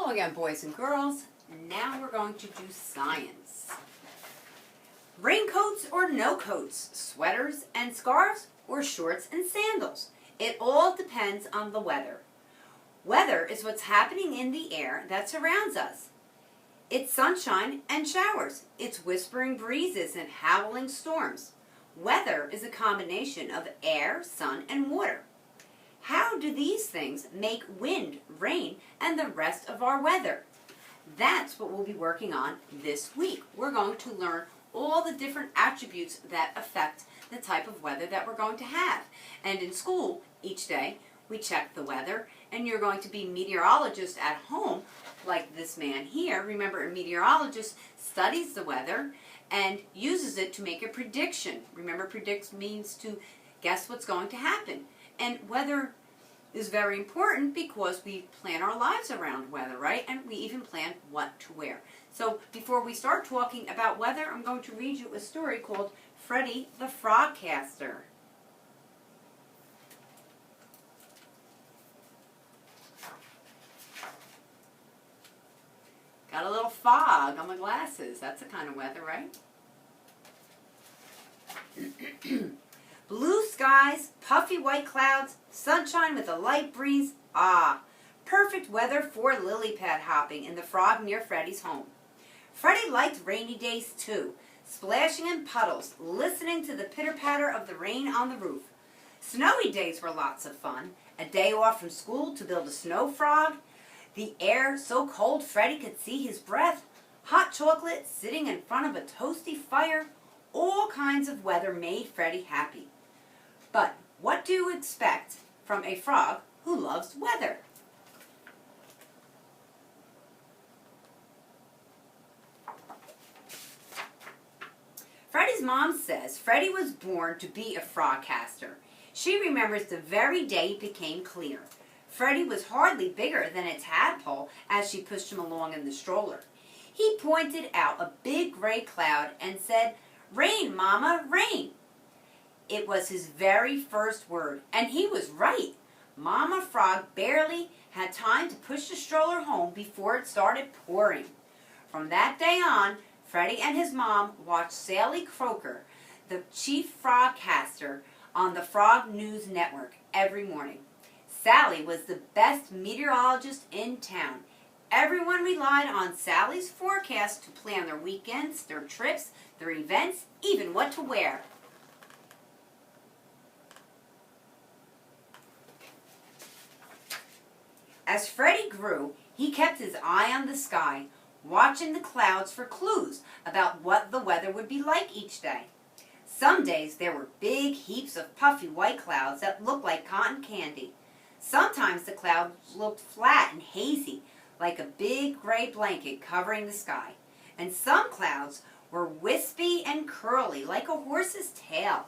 Hello again, boys and girls. Now we're going to do science. Raincoats or no coats, sweaters and scarves, or shorts and sandals. It all depends on the weather. Weather is what's happening in the air that surrounds us. It's sunshine and showers. It's whispering breezes and howling storms. Weather is a combination of air, sun, and water. How do these things make wind, rain, and the rest of our weather? That's what we'll be working on this week. We're going to learn all the different attributes that affect the type of weather that we're going to have. And in school, each day, we check the weather, and you're going to be meteorologists at home, like this man here. Remember, a meteorologist studies the weather and uses it to make a prediction. Remember, predict means to guess what's going to happen. And weather is very important because we plan our lives around weather, right? And we even plan what to wear. So before we start talking about weather, I'm going to read you a story called Freddy the Frogcaster. Got a little fog on my glasses. That's the kind of weather, right? Blue skies, puffy white clouds, sunshine with a light breeze. Ah, perfect weather for lily pad hopping in the frog near Freddy's home. Freddy liked rainy days too, splashing in puddles, listening to the pitter-patter of the rain on the roof. Snowy days were lots of fun. A day off from school to build a snow frog. The air so cold Freddy could see his breath. Hot chocolate sitting in front of a toasty fire. All kinds of weather made Freddy happy. But what do you expect from a frog who loves weather? Freddy's mom says Freddy was born to be a frogcaster. She remembers the very day it became clear. Freddy was hardly bigger than a tadpole as she pushed him along in the stroller. He pointed out a big gray cloud and said, "Rain, Mama, rain." It was his very first word, and he was right. Mama Frog barely had time to push the stroller home before it started pouring. From that day on, Freddy and his mom watched Sally Croaker, the chief frogcaster, on the Frog News Network every morning. Sally was the best meteorologist in town. Everyone relied on Sally's forecast to plan their weekends, their trips, their events, even what to wear. As Freddy grew, he kept his eye on the sky, watching the clouds for clues about what the weather would be like each day. Some days there were big heaps of puffy white clouds that looked like cotton candy. Sometimes the clouds looked flat and hazy, like a big gray blanket covering the sky. And some clouds were wispy and curly, like a horse's tail.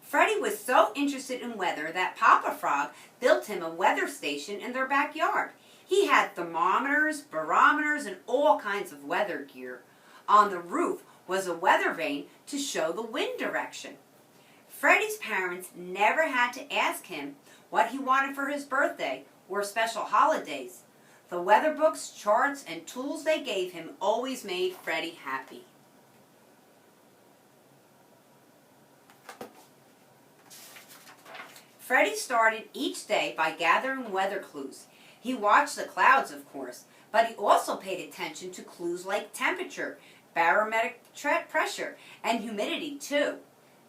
Freddy was so interested in weather that Papa Frog built him a weather station in their backyard. He had thermometers, barometers, and all kinds of weather gear. On the roof was a weather vane to show the wind direction. Freddy's parents never had to ask him what he wanted for his birthday or special holidays. The weather books, charts, and tools they gave him always made Freddy happy. Freddy started each day by gathering weather clues. He watched the clouds, of course, but he also paid attention to clues like temperature, barometric pressure, and humidity too.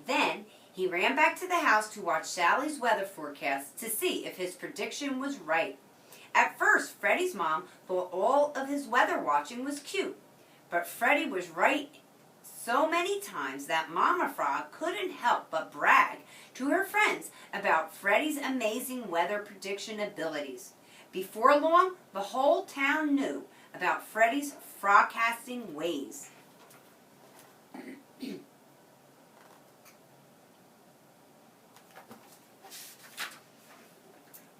Then he ran back to the house to watch Sally's weather forecast to see if his prediction was right. At first, Freddy's mom thought all of his weather watching was cute, but Freddy was right so many times that Mama Frog couldn't help but brag to her friends about Freddy's amazing weather prediction abilities. Before long, the whole town knew about Freddy's frogcasting ways.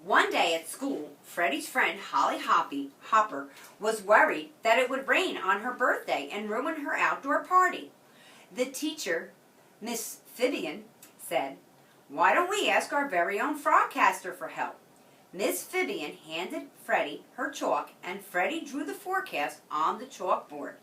One day at school, Freddy's friend Holly Hopper was worried that it would rain on her birthday and ruin her outdoor party. The teacher, Miss Vivian, said, Why don't we ask our very own frogcaster for help? Miss Vivian handed Freddy her chalk, and Freddy drew the forecast on the chalkboard.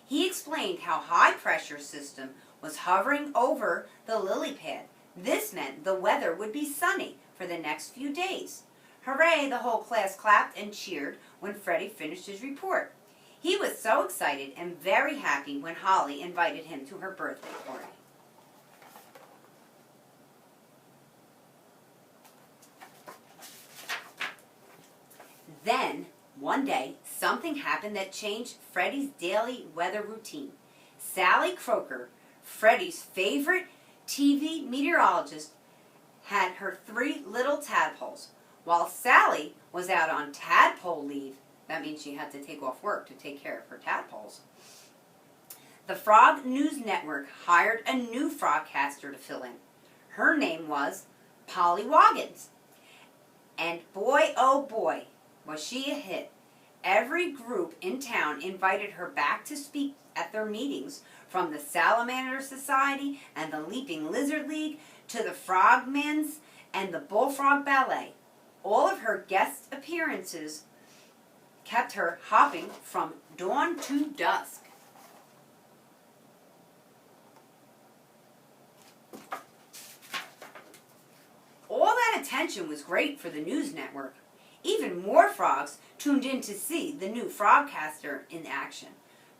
He explained how high-pressure system was hovering over the lily pad. This meant the weather would be sunny for the next few days. Hooray, the whole class clapped and cheered when Freddy finished his report. He was so excited and very happy when Holly invited him to her birthday party. Then, one day, something happened that changed Freddy's daily weather routine. Sally Croker, Freddy's favorite TV meteorologist, had her 3 little tadpoles. While Sally was out on tadpole leave, that means she had to take off work to take care of her tadpoles, the Frog News Network hired a new frogcaster to fill in. Her name was Polly Wagons. And boy, oh boy, was she a hit. Every group in town invited her back to speak at their meetings, from the Salamander Society and the Leaping Lizard League to the Frogmen's and the Bullfrog Ballet. All of her guest appearances kept her hopping from dawn to dusk. All that attention was great for the news network. Even more frogs tuned in to see the new frogcaster in action.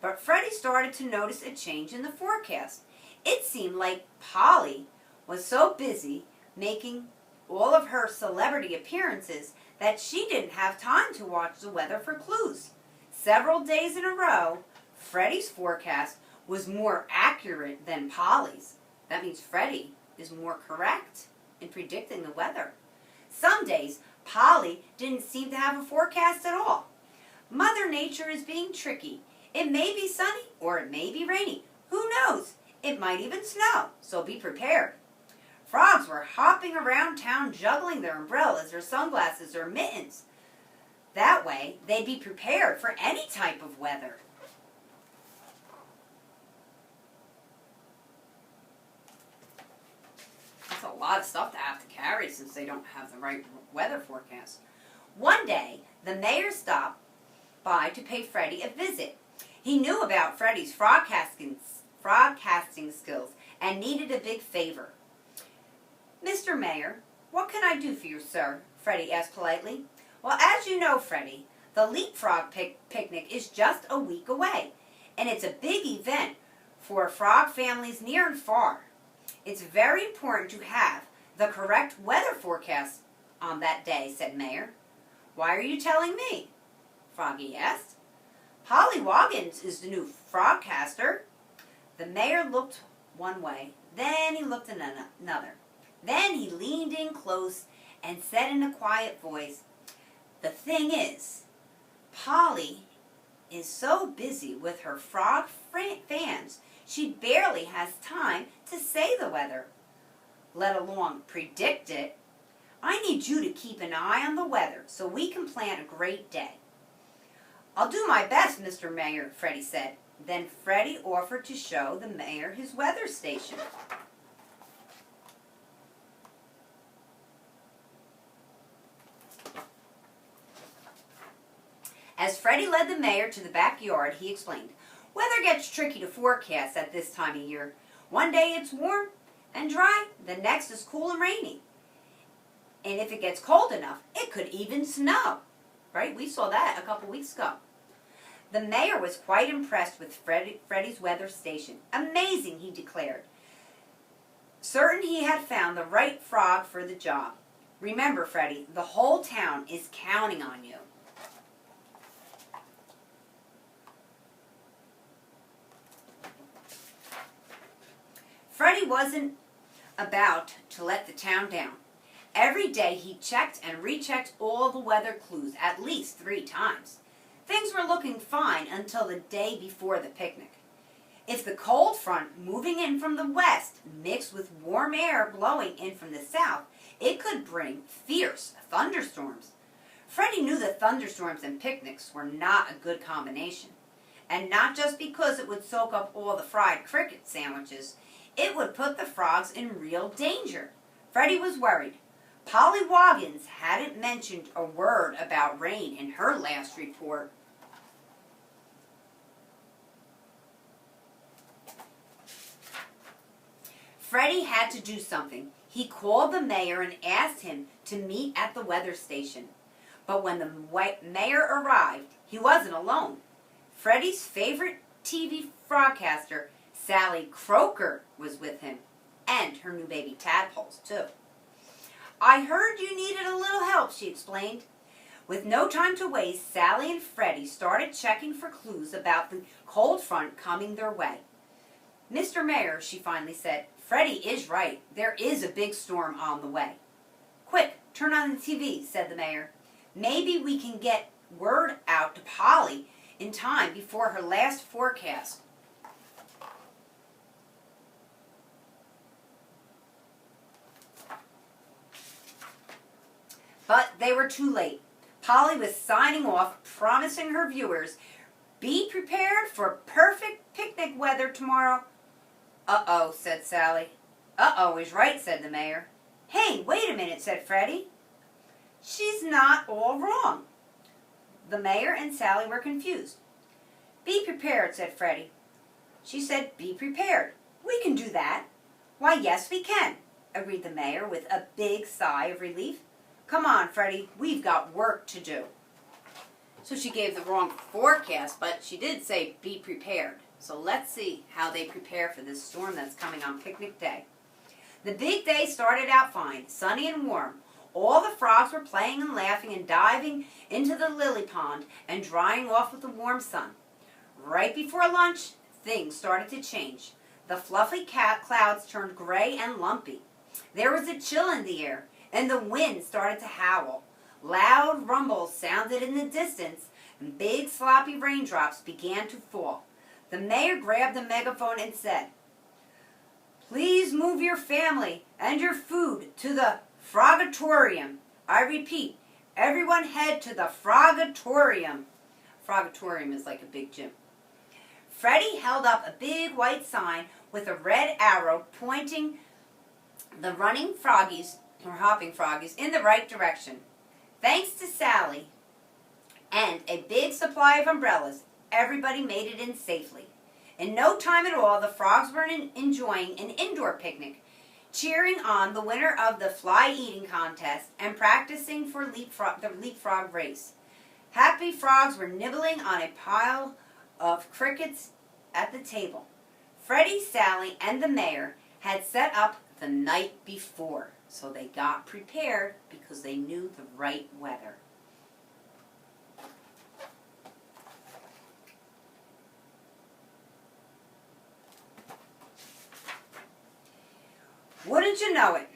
But Freddy started to notice a change in the forecast. It seemed like Polly was so busy making all of her celebrity appearances that she didn't have time to watch the weather for clues. Several days in a row, Freddy's forecast was more accurate than Polly's. That means Freddy is more correct in predicting the weather. Some days, Polly didn't seem to have a forecast at all. Mother Nature is being tricky. It may be sunny or it may be rainy. Who knows? It might even snow, so be prepared. Frogs were hopping around town juggling their umbrellas, their sunglasses, or mittens. That way, they'd be prepared for any type of weather. That's a lot of stuff to have to carry since they don't have the right weather forecast. One day, the mayor stopped by to pay Freddy a visit. He knew about Freddy's frogcasting skills and needed a big favor. "Mr. Mayor, what can I do for you, sir?" Freddy asked politely. "Well, as you know, Freddy, the Leapfrog picnic is just a week away, and it's a big event for frog families near and far. It's very important to have the correct weather forecast on that day," said Mayor. "Why are you telling me?" Froggy asked. "Polly Wagons is the new frogcaster." The mayor looked one way, then he looked another. Then he leaned in close and said in a quiet voice, "The thing is, Polly is so busy with her frog fans, she barely has time to say the weather, let alone predict it. I need you to keep an eye on the weather so we can plan a great day." "I'll do my best, Mr. Mayor," Freddy said. Then Freddy offered to show the mayor his weather station. As Freddy led the mayor to the backyard, he explained, "Weather gets tricky to forecast at this time of year. One day it's warm and dry, the next is cool and rainy. And if it gets cold enough, it could even snow." Right? We saw that a couple weeks ago. The mayor was quite impressed with Freddy's weather station. "Amazing," he declared. Certain he had found the right frog for the job. "Remember, Freddy, the whole town is counting on you." Freddy wasn't about to let the town down. Every day he checked and rechecked all the weather clues at least 3 times. Things were looking fine until the day before the picnic. If the cold front moving in from the west mixed with warm air blowing in from the south, it could bring fierce thunderstorms. Freddy knew that thunderstorms and picnics were not a good combination. And not just because it would soak up all the fried cricket sandwiches, it would put the frogs in real danger. Freddy was worried. Polly Wagons hadn't mentioned a word about rain in her last report. Freddy had to do something. He called the mayor and asked him to meet at the weather station. But when the mayor arrived, he wasn't alone. Freddy's favorite TV broadcaster, Sally Croker, was with him, and her new baby tadpoles, too. "I heard you needed a little help," she explained. With no time to waste, Sally and Freddy started checking for clues about the cold front coming their way. "Mr. Mayor," she finally said, "Freddy is right. There is a big storm on the way." "Quick, turn on the TV," said the mayor. "Maybe we can get word out to Polly in time before her last forecast." But they were too late. Polly was signing off, promising her viewers, "Be prepared for perfect picnic weather tomorrow." "Uh-oh," said Sally. "Uh-oh is right," said the mayor. "Hey, wait a minute," said Freddy. "She's not all wrong." The mayor and Sally were confused. "Be prepared," said Freddy. She said, "Be prepared. We can do that." "Why, yes, we can," agreed the mayor with a big sigh of relief. "Come on, Freddy, we've got work to do." So she gave the wrong forecast, but she did say be prepared. So let's see how they prepare for this storm that's coming on picnic day. The big day started out fine, sunny and warm. All the frogs were playing and laughing and diving into the lily pond and drying off with the warm sun. Right before lunch, things started to change. The fluffy clouds turned gray and lumpy. There was a chill in the air, and the wind started to howl. Loud rumbles sounded in the distance, and big sloppy raindrops began to fall. The mayor grabbed the megaphone and said, "Please move your family and your food to the Frogatorium. I repeat, everyone head to the Frogatorium." Frogatorium is like a big gym. Freddy held up a big white sign with a red arrow pointing the running froggies, or hopping froggies, in the right direction. Thanks to Sally and a big supply of umbrellas, everybody made it in safely. In no time at all, the frogs were enjoying an indoor picnic, cheering on the winner of the fly eating contest and practicing for the leapfrog race. Happy frogs were nibbling on a pile of crickets at the table. Freddy, Sally, and the mayor had set up the night before, so they got prepared because they knew the right weather. Wouldn't you know it,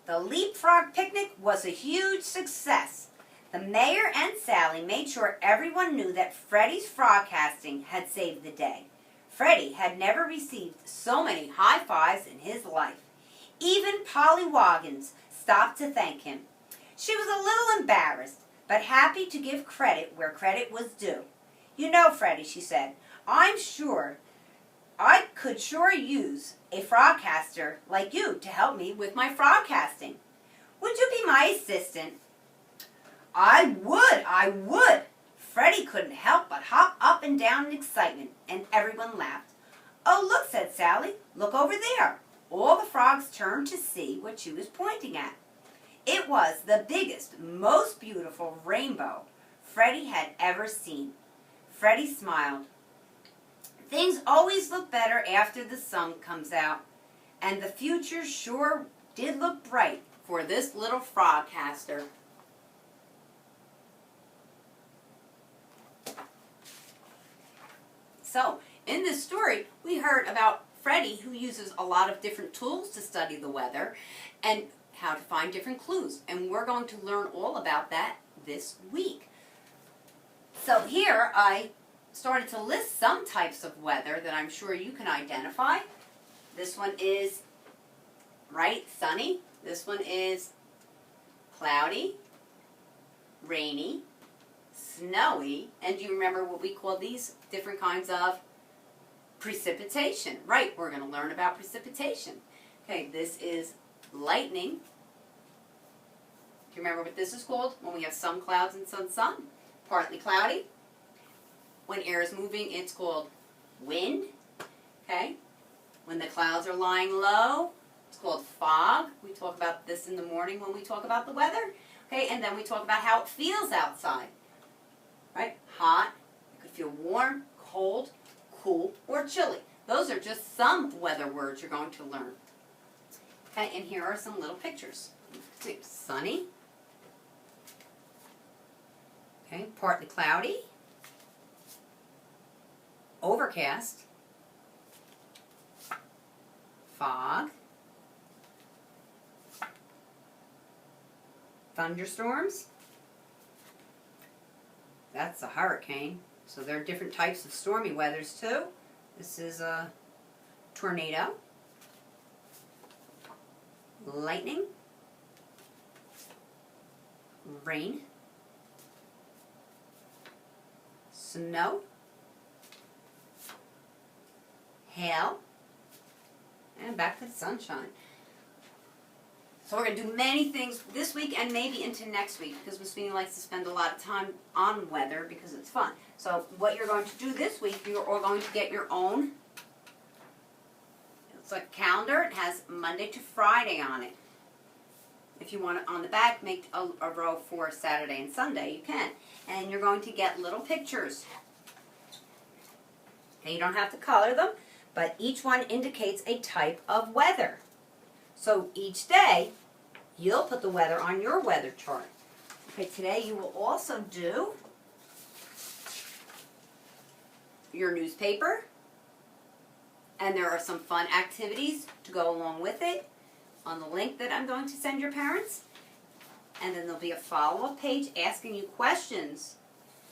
the leapfrog picnic was a huge success. The mayor and Sally made sure everyone knew that Freddy's frogcasting had saved the day. Freddy had never received so many high fives in his life. Even Polly Wagons stopped to thank him. She was a little embarrassed, but happy to give credit where credit was due. "You know, Freddy," she said, I could sure use a frogcaster like you to help me with my frogcasting. Would you be my assistant?" I would. Freddy couldn't help but hop up and down in excitement, and everyone laughed. "Oh, look," said Sally. "Look over there." All the frogs turned to see what she was pointing at. It was the biggest, most beautiful rainbow Freddy had ever seen. Freddy smiled. Things always look better after the sun comes out, and the future sure did look bright for this little frogcaster. So, in this story, we heard about Freddy, who uses a lot of different tools to study the weather and how to find different clues. And we're going to learn all about that this week. So here I started to list some types of weather that I'm sure you can identify. This one is sunny. This one is cloudy, rainy, snowy, and do you remember what we call these different kinds of precipitation? Right, we're going to learn about precipitation. Okay, this is lightning, you remember what this is called? When we have some clouds and some sun. Partly cloudy. When air is moving, it's called wind. Okay? When the clouds are lying low, it's called fog. We talk about this in the morning when we talk about the weather. Okay? And then we talk about how it feels outside. Right? Hot. It could feel warm, cold, cool, or chilly. Those are just some weather words you're going to learn. Okay? And here are some little pictures. Sunny. Okay? Partly cloudy. Overcast, fog, thunderstorms. That's a hurricane. So there are different types of stormy weathers too. This is a tornado, lightning, rain, snow, hail, and back to the sunshine. So we're going to do many things this week and maybe into next week because Miss Sweeney likes to spend a lot of time on weather because it's fun. So what you're going to do this week, you're all going to get your own, it's like a calendar. It has Monday to Friday on it. If you want it on the back, make a row for Saturday and Sunday, you can. And you're going to get little pictures. And you don't have to color them, but each one indicates a type of weather. So each day, you'll put the weather on your weather chart. Okay, today you will also do your newspaper, and there are some fun activities to go along with it on the link that I'm going to send your parents. And then there'll be a follow-up page asking you questions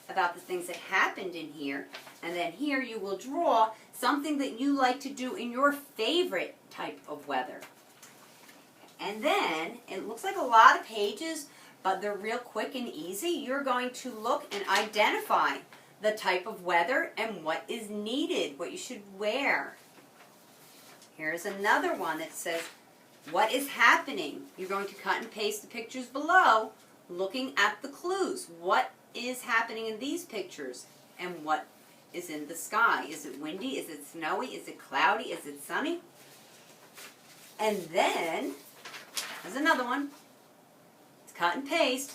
about the things that happened in here. And then here you will draw something that you like to do in your favorite type of weather. And then, it looks like a lot of pages, but they're real quick and easy. You're going to look and identify the type of weather and what is needed, what you should wear. Here's another one that says, what is happening? You're going to cut and paste the pictures below, looking at the clues. What is happening in these pictures? And what is in the sky? Is it windy? Is it snowy? Is it cloudy? Is it sunny? And then, there's another one. It's cut and paste.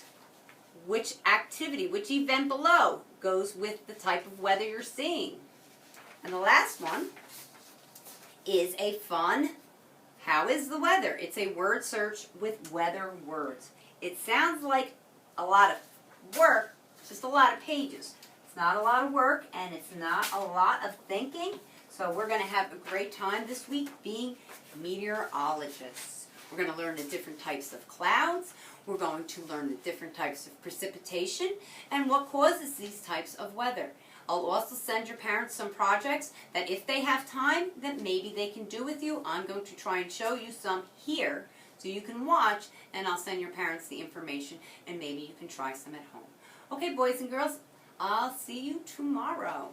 Which activity, which event below goes with the type of weather you're seeing? And the last one is a fun, how is the weather? It's a word search with weather words. It sounds like a lot of work, just a lot of pages. It's not a lot of work and it's not a lot of thinking. So we're going to have a great time this week being meteorologists. We're going to learn the different types of clouds. We're going to learn the different types of precipitation and what causes these types of weather. I'll also send your parents some projects that if they have time, that maybe they can do with you. I'm going to try and show you some here so you can watch, and I'll send your parents the information and maybe you can try some at home. Okay, boys and girls, I'll see you tomorrow.